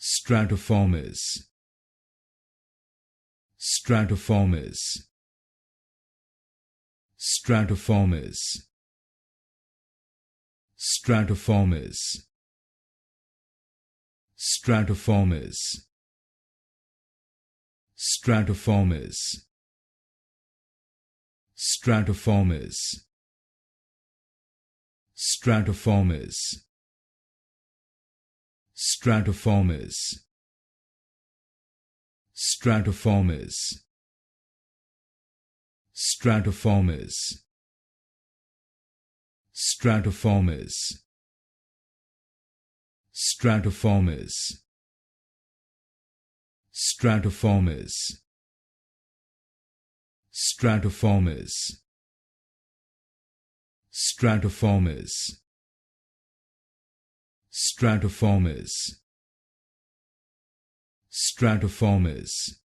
Stratiformis. Stratiformis. Stratiformis. Stratiformis. Stratiformis. Stratiformis. Stratiformis. Stratiformis. Stratiformis. Stratiformis. Stratiformis. Stratiformis. Stratiformis. Stratiformis. Stratiformis. Stratiformis. Stratiformis. Stratiformis.